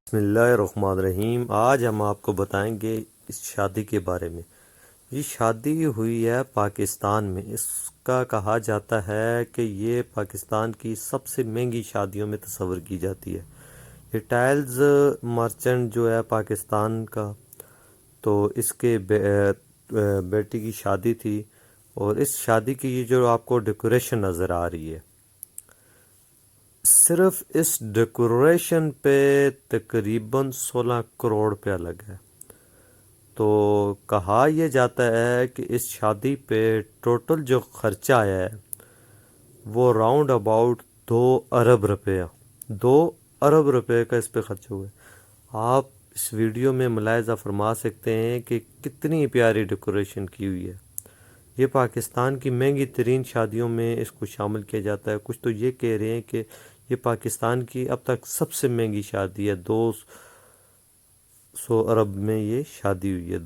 بسم اللہ الرحمن الرحیم۔ آج ہم آپ کو بتائیں گے اس شادی کے بارے میں۔ یہ شادی ہوئی ہے پاکستان میں۔ اس کا کہا جاتا ہے کہ یہ پاکستان کی سب سے مہنگی شادیوں میں تصور کی جاتی ہے۔ یہ ٹائلز مرچنٹ جو ہے پاکستان کا، تو اس کے بیٹی کی شادی تھی، اور اس شادی کی یہ جو آپ کو ڈیکوریشن نظر آ رہی ہے، صرف اس ڈیکوریشن پہ تقریباً 16 کروڑ روپیہ لگا ہے۔ تو کہا یہ جاتا ہے کہ اس شادی پہ ٹوٹل جو خرچہ آیا ہے وہ راؤنڈ اباؤٹ 2 ارب روپیہ 2 ارب روپے کا اس پہ خرچ ہوا ہے۔ آپ اس ویڈیو میں ملاحظہ فرما سکتے ہیں کہ کتنی پیاری ڈیکوریشن کی ہوئی ہے۔ یہ پاکستان کی مہنگی ترین شادیوں میں اس کو شامل کیا جاتا ہے۔ کچھ تو یہ کہہ رہے ہیں کہ یہ پاکستان کی اب تک سب سے مہنگی شادی ہے، 200 ارب میں یہ شادی ہوئی ہے۔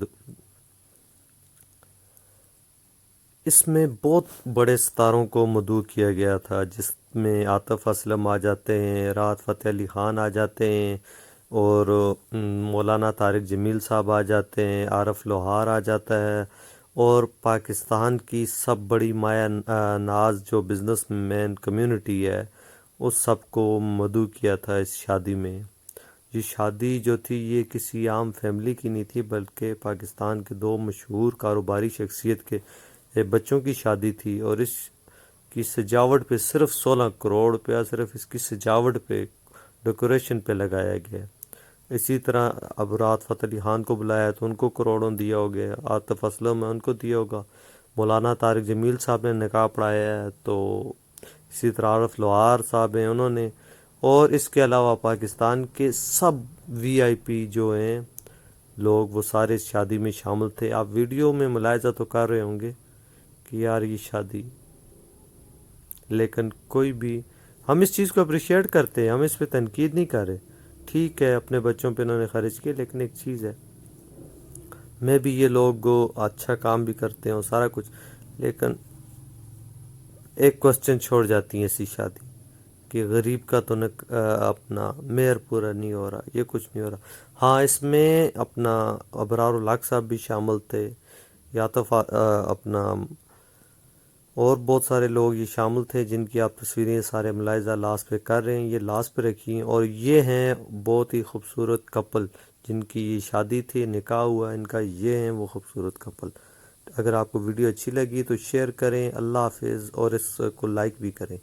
اس میں بہت بڑے ستاروں کو مدعو کیا گیا تھا، جس میں عاطف اسلم آ جاتے ہیں، راحت فتح علی خان آ جاتے ہیں، اور مولانا طارق جمیل صاحب آ جاتے ہیں، عارف لوہار آ جاتا ہے، اور پاکستان کی سب بڑی مایہ ناز جو بزنس مین کمیونٹی ہے اس سب کو مدعو کیا تھا اس شادی میں۔ یہ شادی جو تھی یہ کسی عام فیملی کی نہیں تھی، بلکہ پاکستان کے 2 مشہور کاروباری شخصیت کے بچوں کی شادی تھی، اور اس کی سجاوٹ پہ صرف 16 کروڑ روپیہ صرف اس کی سجاوٹ پہ، ڈیکوریشن پہ لگایا گیا۔ اسی طرح اب راحت فتح علی خان کو بلایا تو ان کو کروڑوں دیا ہو گیا، عاطف اسلم ان کو دیا ہوگا، مولانا طارق جمیل صاحب نے نکاح پڑھایا ہے، تو اسی طرح عارف لوہار صاحب ہیں انہوں نے، اور اس کے علاوہ پاکستان کے سب وی آئی پی جو ہیں لوگ وہ سارے اس شادی میں شامل تھے۔ آپ ویڈیو میں ملاحظہ تو کر رہے ہوں گے کہ یار یہ شادی، لیکن کوئی بھی ہم اس چیز کو اپریشیٹ کرتے ہیں، ہم اس پہ تنقید نہیں کر رہے۔ ٹھیک ہے اپنے بچوں پہ انہوں نے خرچ کیے، لیکن ایک چیز ہے، میں بھی یہ لوگ اچھا کام بھی کرتے ہیں اور سارا کچھ، لیکن ایک کوسچن چھوڑ جاتی ہیں ایسی شادی کہ غریب کا تو اپنا میئر پورا نہیں ہو رہا، یہ کچھ نہیں ہو رہا۔ ہاں اس میں اپنا ابرار الحق صاحب بھی شامل تھے، یا تو اپنا اور بہت سارے لوگ یہ شامل تھے جن کی آپ تصویریں سارے ملاحظہ لاسٹ پہ کر رہے ہیں، یہ لاسٹ پہ رکھی ہیں، اور یہ ہیں بہت ہی خوبصورت کپل جن کی یہ شادی تھی، نکاح ہوا ان کا، یہ ہیں وہ خوبصورت کپل۔ اگر آپ کو ویڈیو اچھی لگی تو شیئر کریں، اللہ حافظ، اور اس کو لائک بھی کریں۔